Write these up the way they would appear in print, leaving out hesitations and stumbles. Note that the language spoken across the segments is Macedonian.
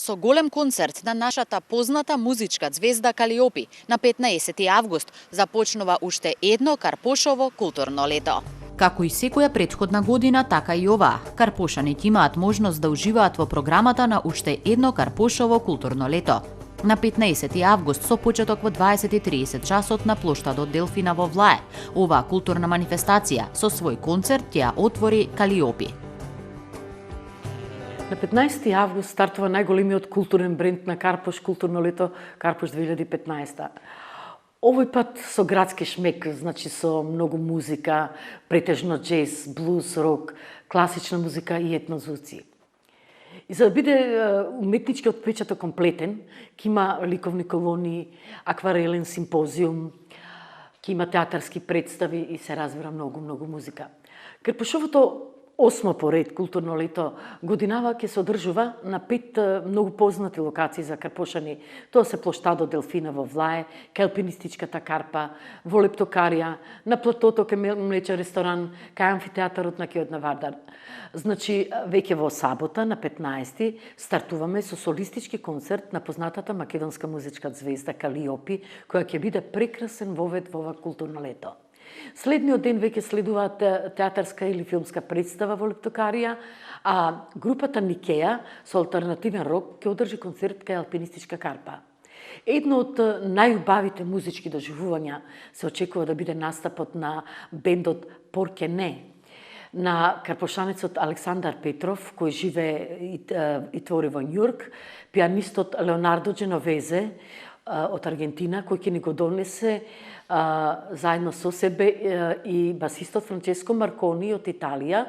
со голем концерт на нашата позната музичка звезда Калиопи. На 15 август започнува уште едно Карпошово културно лето. Како и секоја претходна година, така и оваа. Карпошаните имаат можност да уживаат во програмата на уште едно Карпошово културно лето. На 15 август со почеток во 20:30 часот на плоштадот Делфина во Влае. Оваа културна манифестација со свој концерт ќе ја отвори Калиопи. На 15 август стартува најголемиот културен бренд на Карпош, културно лето Карпош 2015. Овој пат со градски шмек, значи со многу музика, претежно джез, блуз, рок, класична музика и етнозвуци. И за да биде уметничкиот отпечаток комплетен, ќе има ликовни колони, акварелен симпозиум, ќе има театарски представи и се разбира многу музика. Карпошовото 8 поред културно лето годинава ќе се одржува на 5 многу познати локации за карпошани. Тоа се плоштадот Делфина во Влае, кај алпинистичката Карпа, во Лептокарија, на платото кај млечен ресторан, кај амфитеатарот на Кеот на Вардар. Значи, веќе во сабота на 15 стартуваме со солистички концерт на познатата македонска музичка звезда Калиопи, која ќе биде прекрасен вовед во ова културно лето. Следниот ден веќе следува театарска или филмска представа во Лептокарија, а групата Никеја со алтернативен рок ќе одржи концерт кај алпинистичка Карпа. Едно од најубавите музички доживувања се очекува да биде настапот на бендот Порке Не, на карпошанецот Александар Петров, кој живее и твори во Њујорк, пианистот Леонардо Дженовезе од Аргентина, кој ќе ни го донесе заедно со себе и басистот Франческо Маркони од Италија.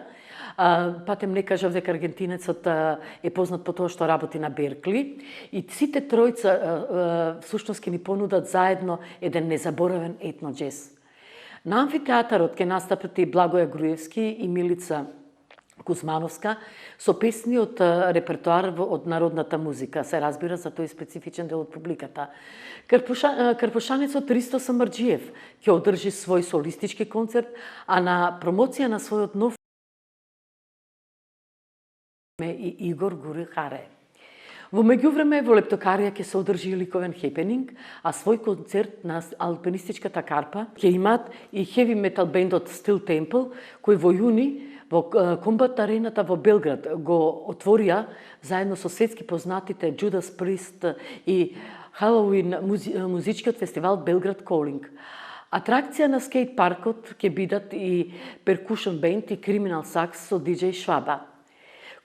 Патем не кажав дека аргентинецот е познат по тоа што работи на Беркли. И сите тројца всушност ќе ни понудат заедно еден незаборавен етно джез. На амфитеатарот ќе настапат и Благоја Груевски и Милица Кузмановска со песни од репертоар од народната музика, се разбира за тој специфичен дел од публиката. Карпошанецот Ристо Самарџиев ќе одржи свој солистички концерт, а на промоција на својот нов и Игор Гурихаре. Во меѓувреме во Лептокарија ќе се одржи ликовен хепенинг, а свој концерт на алпинистичката Карпа ќе имаат и хеви метал бендот Steel Temple, кој во јуни во Комбат арената во Белград го отворија заедно со светски познатите Judas Priest и Halloween музичкиот фестивал Белград Calling. Атракција на скейт паркот ќе бидат и перкушн бенд и Criminal Sax со DJ Шваба.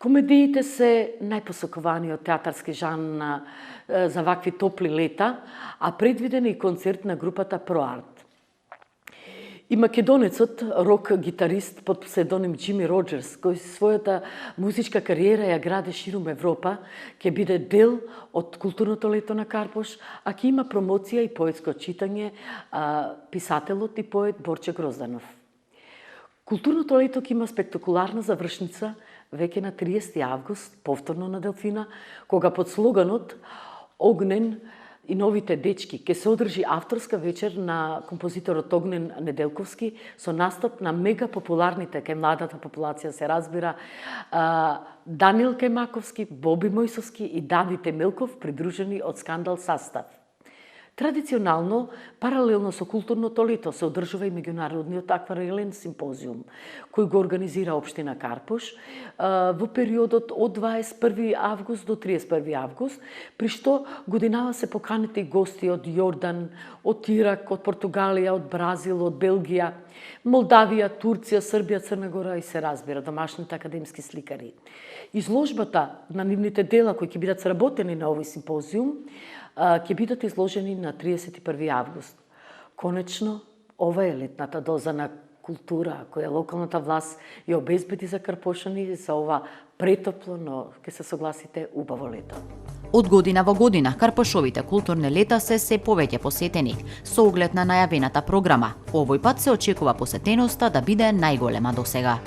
Комедиите се најпосакуваниот театарски жанр за вакви топли лета, а предвиден и концерт на групата ProArt. И македонецот, рок-гитарист под псевдоним Джими Роджерс, кој својата музичка кариера ја гради ширум Европа, ќе биде дел од културното лето на Карпош, а ќе има промоција и поетско читање писателот и поет Борче Грозданов. Културното лето ќе има спектакуларна завршница веќе на 30 август, повторно на Делфина, кога под слоганот Огнен и новите дечки ќе се одржи авторска вечер на композиторот Огнен Неделковски со настап на мега популарните кај младата популација, се разбира, Даниел Кајмаковски, Боби Мојсовски и Давид Емелков, придружени од Скандал састав. Традиционално, паралелно со културното лето се одржува и меѓународниот акварелен симпозиум, кој го организира општина Карпош во периодот од 21 август до 31 август, при што годинава се поканите и гости од Јордан, од Ирак, од Португалија, од Бразил, од Белгија, Молдавија, Турција, Србија, Црна Гора и се разбира домашните академски сликари. Изложбата на нивните дела кои ќе бидат сработени на овој симпозиум ќе бидат изложени на 31 август. Конечно, ова е летната доза на култура која локалната власт ја обезбеди за карпошани за ова претопло, но ќе се согласите убаво лето. Од година во година Карпошовите културни лета се повеќе посетени, со оглед на најавената програма. Овој пат се очекува посетеноста да биде најголема досега.